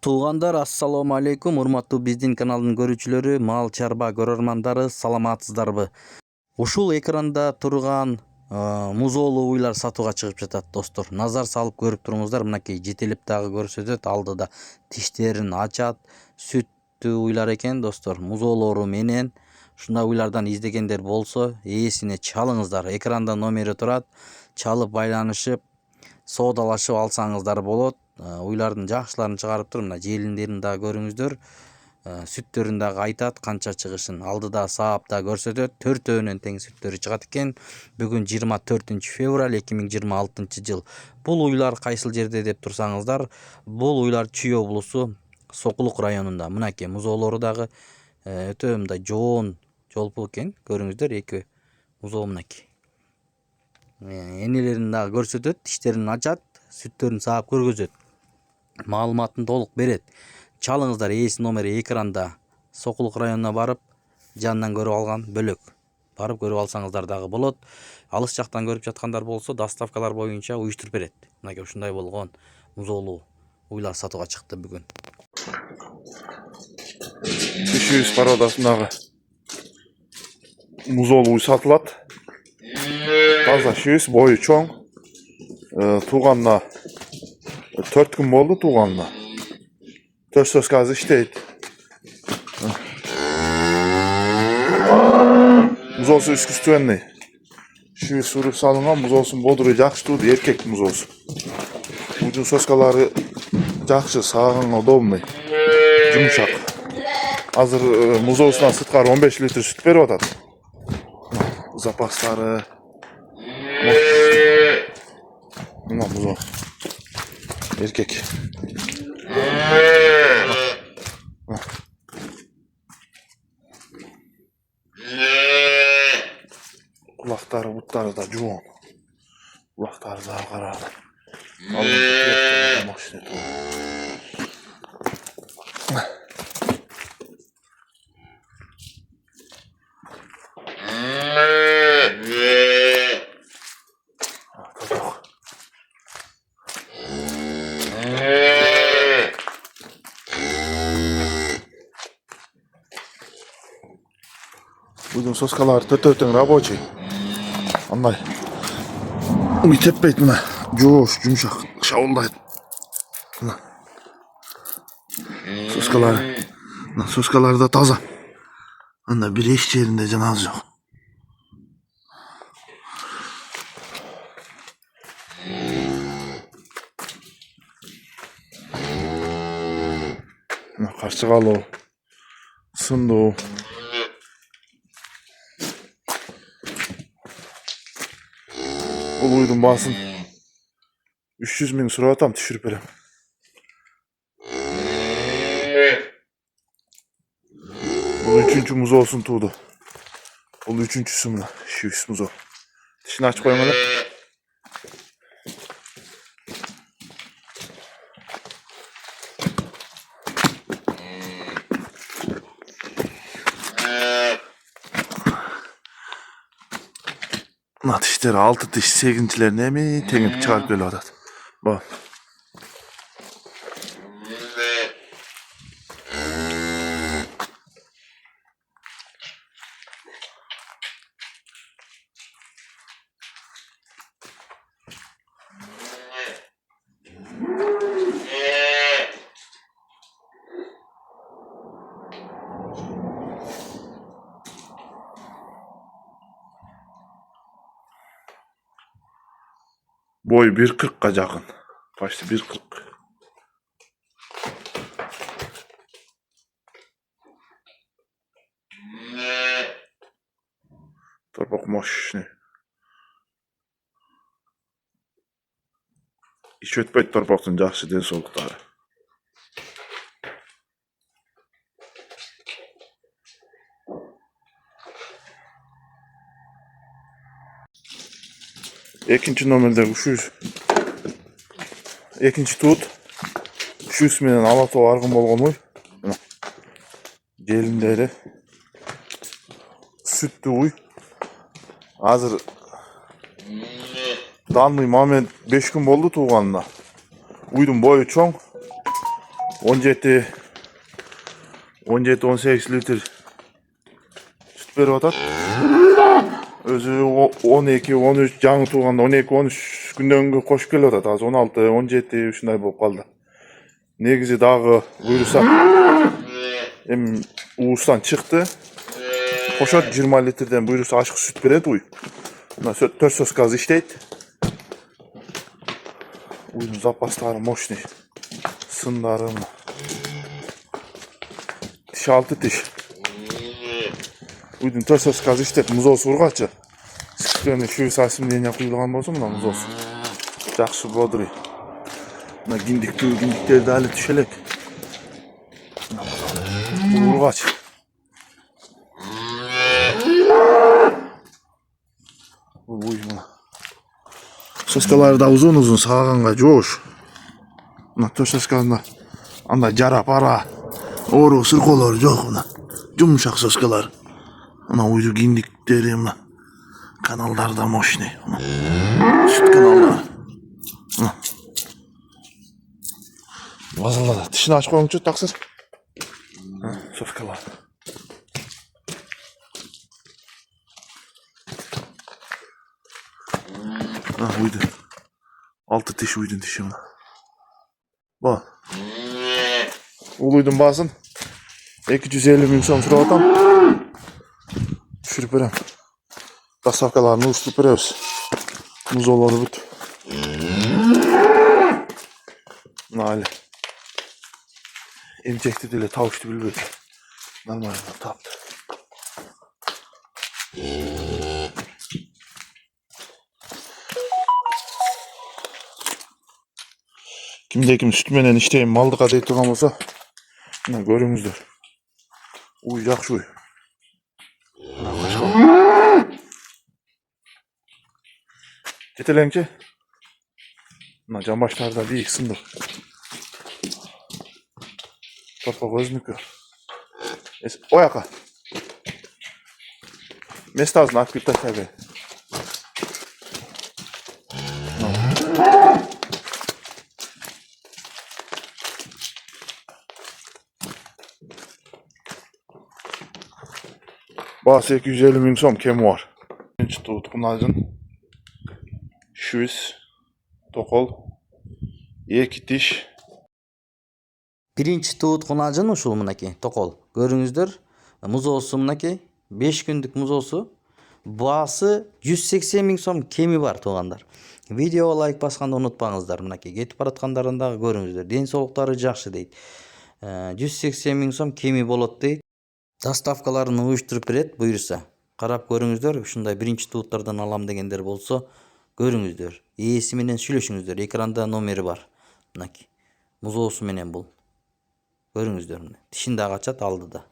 Туугандар, ассаламу алейкум. Урматтуу биздин каналдын көрүүчүлөрү, мал чарба көрөрмандары, саламатсыздарбы? Ушул экранда турган музоолуу уйлар сатууга чыгып жатат, достор. Назар салып көрүп туруңуздар. Мынакей жетелеп дагы көрсөтөт. Алдыда тиштерин ачат. Сүттүү уйлар экен, достор. Музоолору менен ушундай уйлардан издегендер болсо, ээсине чалыңыздар. Экранда номери турат. Чалып байланышып, соодалашып алсаңыздар болот. Уйлардын жакшыларын чыгарып тур. Мына желиндерин дагы көрүңүздөр. Сүттөрүн дагы айтат, канча чыгышын. Алдыда саапта көрсөтөт. Төртөөнүн тең сүттөрү чыгат экен. Бүгүн 24 февраль 2026 жыл. Бул уйлар кайсыл жерде деп турсаңыздар, бул уйлар Чүй облусу Сокулук районунда. Мынакей музоолору дагы өтө мындай жоон жолпу экен. Көрүңүздөр, эки музоо мынакей. Энелерин дагы көрсөтөт, тиштерин ачат, сүттөрүн саап көргөзөт. Маалыматын толук берет. Чалыңыздар, ээси номери экранда. Сокулук районуна барып, жанынан көрүп алган бөлөк. Барып көрүп алсаңыздар дагы болот. Алыс жактан көрүп жаткандар болсо, доставкалар боюнча уюштуруп берет. Мынакей ушундай болгон музоолуу уйлар сатууга чыкты бүгүн. Кишиюз породасындагы музоолуу уй сатылат. Таза шиюз, бою чоң. Тууганына 4 күн болду тууганына. 4 сөзгө азыр иштейт. Музоосу искусственный. Шиюз уруп салынган, музоосунун бодуру жакшы тууду, эркек музоосу. Ужун соскалары жакшы, сааганга удобный, жумшак. Азыр музоосунан сыткары 15 литр сүт берип атат. Запастары. Мына музоо. Эркек. Кулактары, буттары да жоон. Кулактары да кара. Будем соскалары төтөтөң рабочий. Андай. Уй теппейт мына. Жоош, жумшак, шабылдайт. Мына. Соскалары. Мына соскалары да таза. Анда бир эч жеринде жанагы жок. Мына карчыгалуу, сындуу. Бул уйдун баасын 300 миң сурап атам, түшүрүп берем. Бул 3-чү музоосун тууду. Бул 3-чүсү мына, шиюз музоо. Тишин ачып коюң эле. Мына тиштери 6 тиш, 8-чилерин эми теңип чыгарып келип атат. Бул. Boyu 1.40'a yakın. Başta 1.40. Torpak moşni. İş ötpeyt torpaktın jakşı densolukları. Ekinci nomerde uşuz. Ekinci tut. Uşuz menen alato argın bolgonuy. Gelinderi. Süttü uy. Hazır danlıyım, ama 5 gün boldu tuğanına. Uydum boyu çoğun. 17-18 litr süt berip atat. Özü 12-13 жаңы туганда 12-13 күндөн кийин кошуп келип атат. Азыр 16-17 ушундай болуп калды. Негизи дагы буйруса эми уустан чыкты. Кошот 20 литрден буйруса ашык сүт берет уй. Мына 4 соскасы иштейт. Уйдун запастары мощный. Сындары мына. Тиш 6 тиш. Уйдун 4 соскасы иштейт. Музоосу ургачы. Сүттөн шүбүс асимдене куюлган болсо мына музоосу. Жакшы бодрый. Мына киндиктер дали түшө элек. Ургач. Уй мына. Соскалары да uzun сагаганга жоош. Мына 4 соскасында андай жара пара оору сыркоолору жок мына. Жумшак соскалар. Мына уйду киндиктери мына. Каналдар да мощный. Süt kanalları. Vazalada. Dişini aç koyunca taksır. Soskalar. Uydu. 6 diş uydun dişim. Bak. Uluydun basın. 250 bin son sıra atam. Düşürüp verem. Kasavkalarını uçturup vereriz. Muzoları büt. Nale. Emcekti dile tavuştu bilbedi. Normalde taptı. Kimde süt menen işteyim maldık adayı turgan olsa görüңүздөр. Uy жақшы uy. Жетелеңче. Мына жамбаштарда бийик сындыр. Торпок өзүнүкү. Ояка. Местазын алып кирип таштай. Bası 250 bin som kemi var. Birinci tutkunacın şüz, tokol, iki diş. Birinchi tuutqunajын ушул мынакей токол. Көрүңүздөр, музоосу мынакей 5 күндүк музоосу. Баасы 180 миң сом кеми бар туугандар. Видеого лайк басканды унутпаңыздар. Мынакей кетип бараткандарында көрүңүздөр. Ден соолуктары жакшы дейт. 180 миң сом кеми болот дейт. Доставкаларын уюштуруп берет буйруса. Карап көрүңүздөр. Ушундай биринчи тууттардан алам дегендер болсо көрүңүздөр. Ээси менен сүйлөшүңүздөр. Экранда номери бар. Мынакей. Музоосу менен бул. Көрүңүздөр. Тишин да качат алдыда.